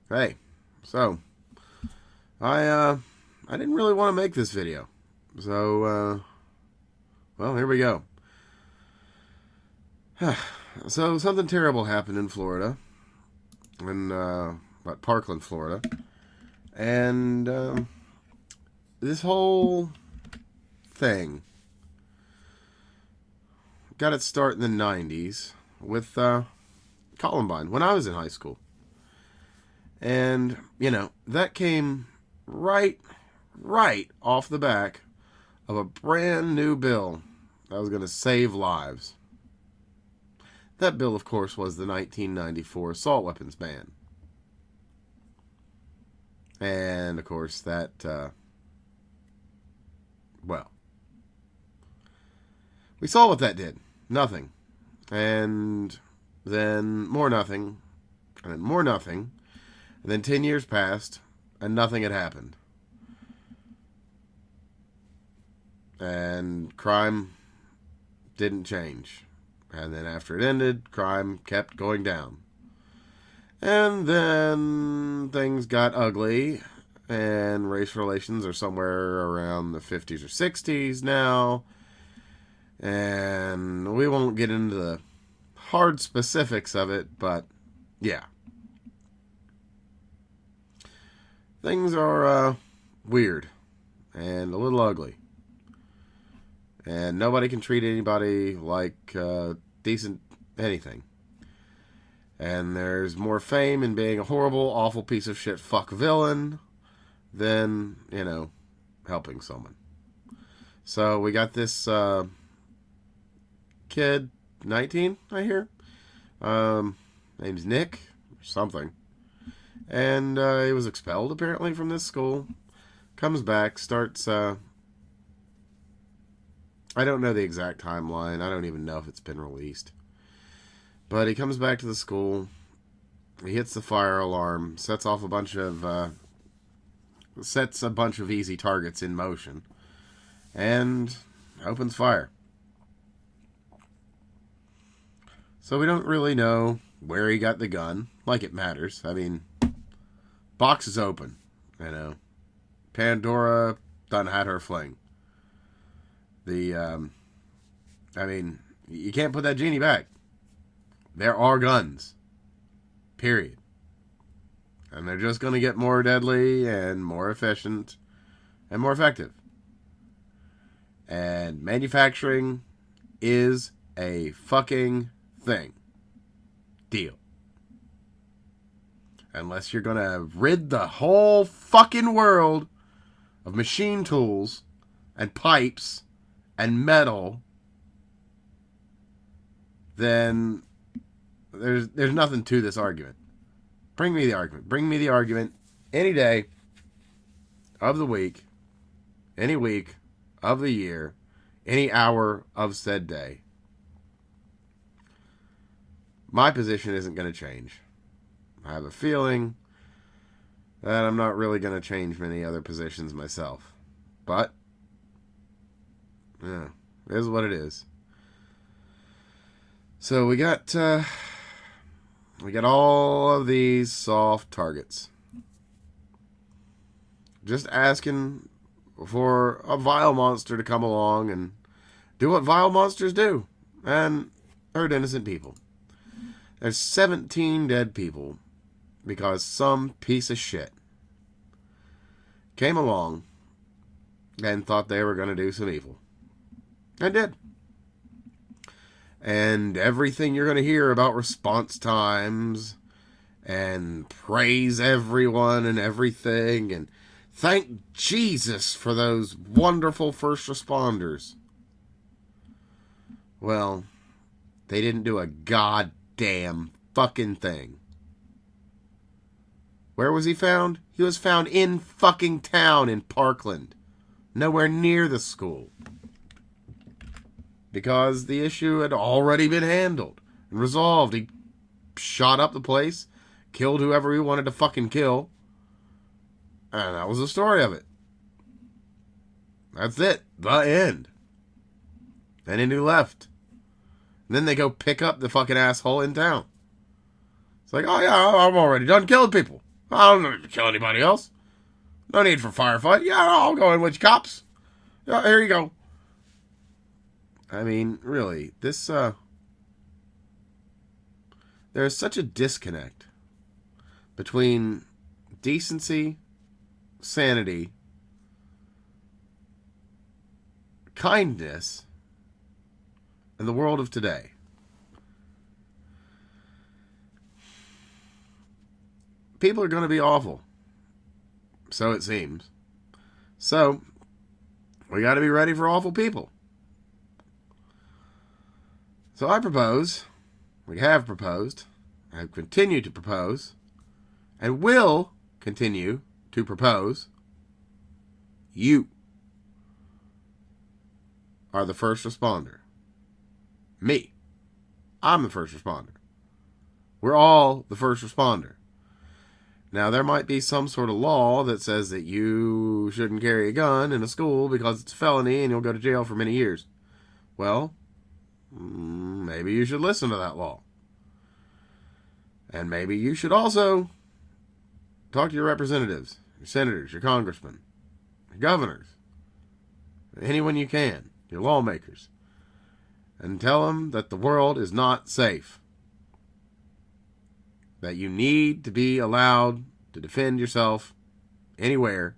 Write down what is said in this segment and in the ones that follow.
Hey, so I didn't really want to make this video, so well, here we go. So something terrible happened in Florida, in Parkland, Florida, and this whole thing got its start in the '90s with Columbine when I was in high school. And, that came right off the back of a brand new bill that was going to save lives. That bill, of course, was the 1994 assault weapons ban. And, of course, well, we saw what that did. Nothing. And then more nothing. And then more nothing. And then 10 years passed, and nothing had happened. And crime didn't change. And then after it ended, crime kept going down. And then things got ugly, and race relations are somewhere around the 50s or 60s now. And we won't get into the hard specifics of it, but yeah. Things are weird and a little ugly. And nobody can treat anybody like decent anything. And there's more fame in being a horrible, awful piece of shit fuck villain than, helping someone. So we got this kid, 19, I hear. Name's Nick or something. And he was expelled, apparently, from this school. Comes back, starts... I don't know the exact timeline. I don't even know if it's been released. But he comes back to the school. He hits the fire alarm. Sets a bunch of easy targets in motion. And opens fire. So we don't really know where he got the gun. Like it matters. I mean... Box is open, Pandora done had her fling. You can't put that genie back. There are guns. Period. And they're just going to get more deadly and more efficient and more effective. And manufacturing is a fucking thing. Deal. Unless you're going to rid the whole fucking world of machine tools and pipes and metal, then there's nothing to this argument. Bring me the argument. Bring me the argument any day of the week, any week of the year, any hour of said day. My position isn't going to change. I have a feeling that I'm not really going to change many other positions myself. But, yeah, it is what it is. So we got all of these soft targets. Just asking for a vile monster to come along and do what vile monsters do and hurt innocent people. There's 17 dead people because some piece of shit came along and thought they were going to do some evil. And did. And everything you're going to hear about response times and praise everyone and everything and thank Jesus for those wonderful first responders. Well, they didn't do a goddamn fucking thing. Where was he found? He was found in fucking town in Parkland. Nowhere near the school. Because the issue had already been handled and resolved. He shot up the place, killed whoever he wanted to fucking kill, and that was the story of it. That's it. The end. And then he left. And then they go pick up the fucking asshole in town. It's like, oh yeah, I'm already done killing people. I don't need to kill anybody else. No need for firefight. Yeah, I'll go in with you, cops. Yeah, here you go. I mean, really, there's such a disconnect between decency, sanity, kindness, and the world of today. People are going to be awful. So it seems. So, we got to be ready for awful people. So I propose, we have proposed, I continue to propose, and will continue to propose, you are the first responder. Me. I'm the first responder. We're all the first responder. Now, there might be some sort of law that says that you shouldn't carry a gun in a school because it's a felony and you'll go to jail for many years. Well, maybe you should listen to that law. And maybe you should also talk to your representatives, your senators, your congressmen, your governors, anyone you can, your lawmakers, and tell them that the world is not safe. That you need to be allowed to defend yourself anywhere,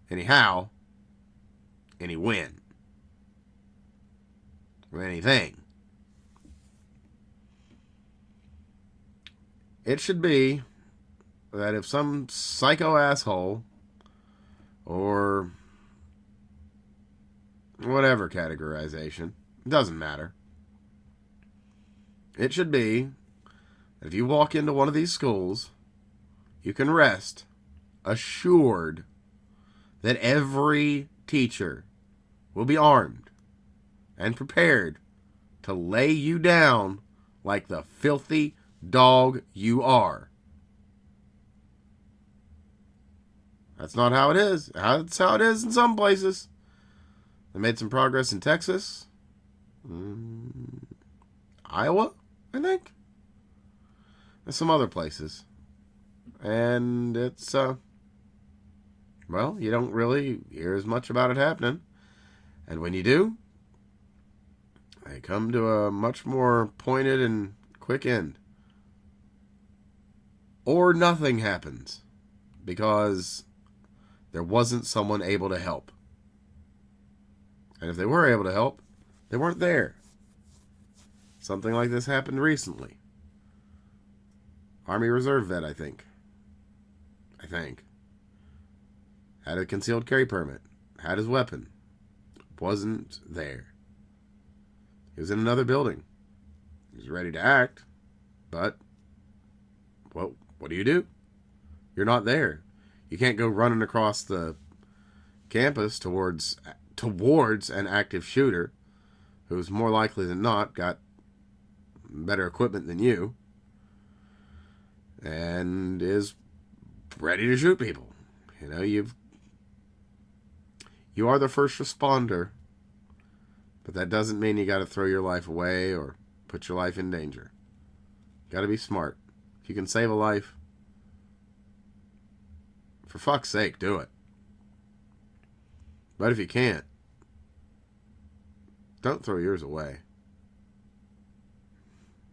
anyhow, any when, or anything. It should be that if some psycho asshole or whatever categorization, doesn't matter. It should be that if you walk into one of these schools, you can rest assured that every teacher will be armed and prepared to lay you down like the filthy dog you are. That's not how it is. That's how it is in some places. They made some progress in Texas. Iowa, I think. And some other places. And it's, well, you don't really hear as much about it happening. And when you do, they come to a much more pointed and quick end. Or nothing happens because there wasn't someone able to help. And if they were able to help, they weren't there. Something like this happened recently. Army Reserve vet, I think. Had a concealed carry permit. Had his weapon. Wasn't there. He was in another building. He was ready to act. But, well, what do? You're not there. You can't go running across the campus towards an active shooter who's more likely than not got better equipment than you and is ready to shoot people. You know, you are the first responder, but that doesn't mean you got to throw your life away or put your life in danger. You got to be smart. If you can save a life, for fuck's sake, do it. But if you can't, don't throw yours away.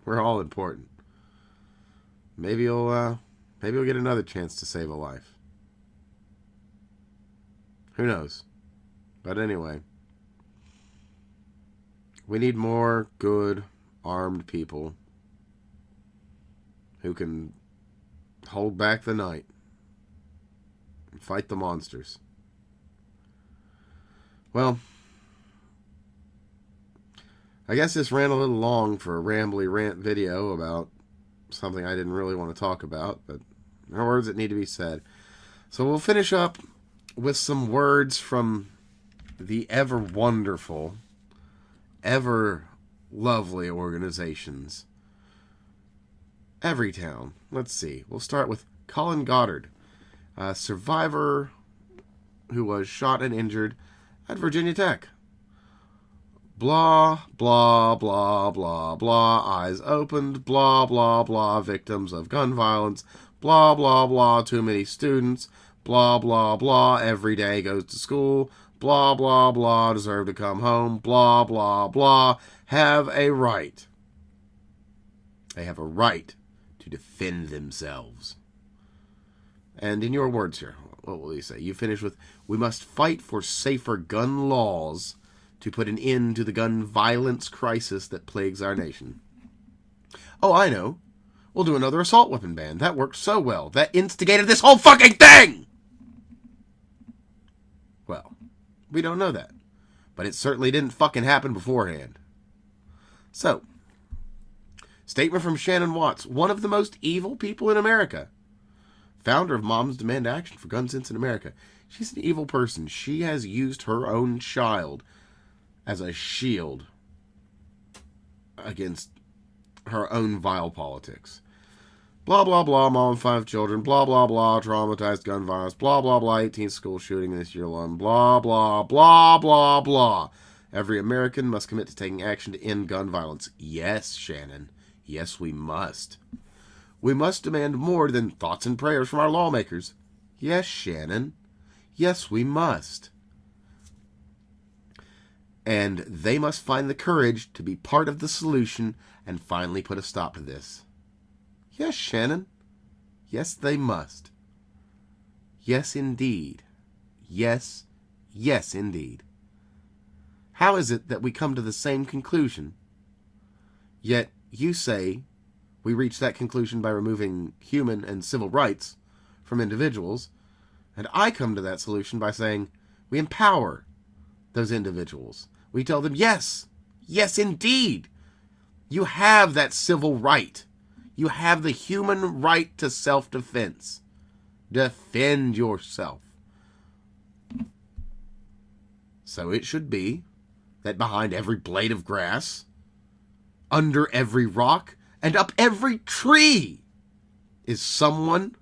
We're all important. Maybe you'll get another chance to save a life. Who knows? But anyway, we need more good, armed people who can hold back the night and fight the monsters. Well, I guess this ran a little long for a rambly rant video about something I didn't really want to talk about, but there are words that need to be said. So we'll finish up with some words from the ever wonderful, ever lovely organizations. Everytown. Let's see. We'll start with Colin Goddard, a survivor who was shot and injured at Virginia Tech. Blah, blah, blah, blah, blah. Eyes opened. Blah, blah, blah. Victims of gun violence. Blah, blah, blah. Too many students. Blah, blah, blah. Every day goes to school. Blah, blah, blah. Deserve to come home. Blah, blah, blah. Have a right. They have a right to defend themselves. And in your words here, what will you say? You finish with, we must fight for safer gun laws to put an end to the gun violence crisis that plagues our nation. Oh, I know. We'll do another assault weapon ban. That worked so well. That instigated this whole fucking thing! Well, we don't know that. But it certainly didn't fucking happen beforehand. So, statement from Shannon Watts, one of the most evil people in America. Founder of Moms Demand Action for Gun Sense in America. She's an evil person. She has used her own child as a shield against her own vile politics. Blah, blah, blah, mom of 5 children. Blah, blah, blah, traumatized gun violence. Blah, blah, blah, 18th school shooting this year alone. Blah, blah, blah, blah, blah. Every American must commit to taking action to end gun violence. Yes, Shannon. Yes, we must. We must demand more than thoughts and prayers from our lawmakers. Yes, Shannon. Yes, we must. And they must find the courage to be part of the solution and finally put a stop to this. Yes, Shannon. Yes, they must. Yes, indeed. Yes, yes, indeed. How is it that we come to the same conclusion? Yet you say we reach that conclusion by removing human and civil rights from individuals, and I come to that solution by saying we empower those individuals. We tell them, yes, yes, indeed, you have that civil right. You have the human right to self-defense. Defend yourself. So it should be that behind every blade of grass, under every rock, and up every tree is someone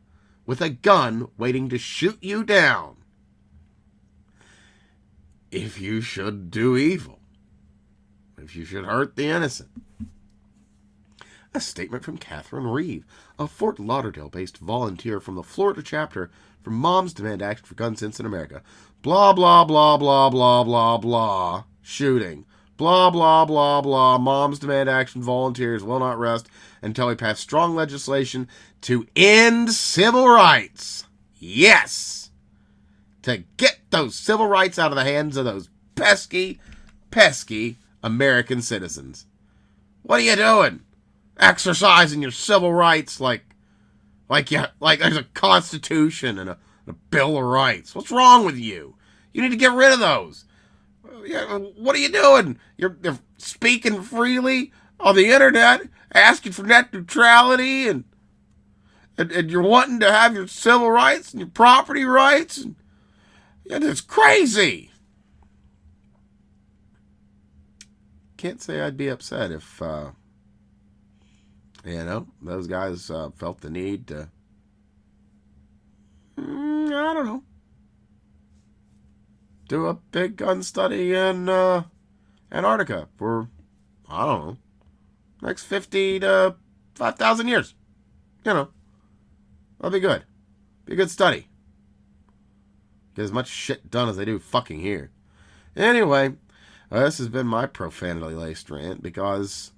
with a gun waiting to shoot you down if you should do evil, if you should hurt the innocent. A statement from Catherine Reeve, a Fort Lauderdale-based volunteer from the Florida chapter for Moms Demand Action for Gun Sense in America. Blah, blah, blah, blah, blah, blah, blah. Shooting. Blah, blah, blah, blah. Moms Demand Action volunteers will not rest until we pass strong legislation to end civil rights. Yes! To get those civil rights out of the hands of those pesky, pesky American citizens. What are you doing? Exercising your civil rights like there's a Constitution and a Bill of Rights. What's wrong with you? You need to get rid of those. What are you doing? You're speaking freely on the internet, asking for net neutrality, and you're wanting to have your civil rights and your property rights. And it's crazy. Can't say I'd be upset if those guys felt the need to, I don't know, do a big gun study in Antarctica for, I don't know, next 50 to 5,000 years. That'll be good. Be a good study. Get as much shit done as they do fucking here. Anyway, this has been my profanity-laced rant because,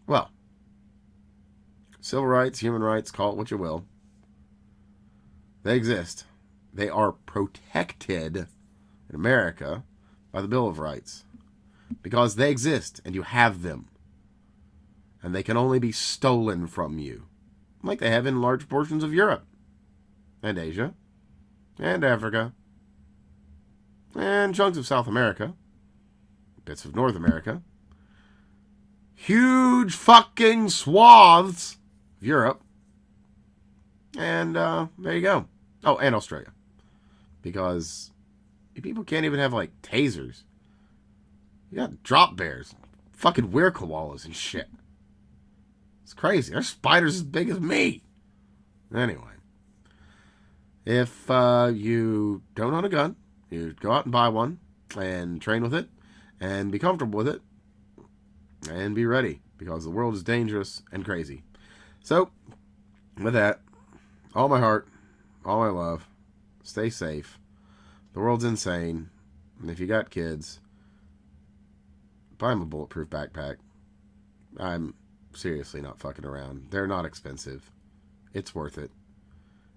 well, civil rights, human rights, call it what you will. They exist. They are protected in America by the Bill of Rights. Because they exist and you have them. And they can only be stolen from you. Like they have in large portions of Europe. And Asia. And Africa. And chunks of South America. Bits of North America. Huge fucking swaths of Europe. And there you go. Oh, and Australia. Because people can't even have, like, tasers. You got drop bears. Fucking were koalas and shit. It's crazy. There's spiders as big as me. Anyway. If you don't own a gun, you go out and buy one and train with it and be comfortable with it and be ready, because the world is dangerous and crazy. So, with that, all my heart, all my love, stay safe. The world's insane, and if you got kids, buy them a bulletproof backpack. I'm seriously not fucking around. They're not expensive. It's worth it.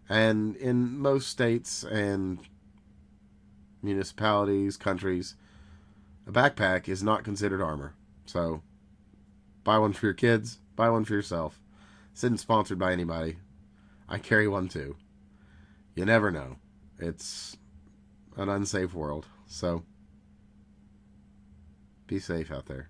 And in most states and municipalities, countries, a backpack is not considered armor. So, buy one for your kids, buy one for yourself. This isn't sponsored by anybody. I carry one too. You never know. It's an unsafe world. So, be safe out there.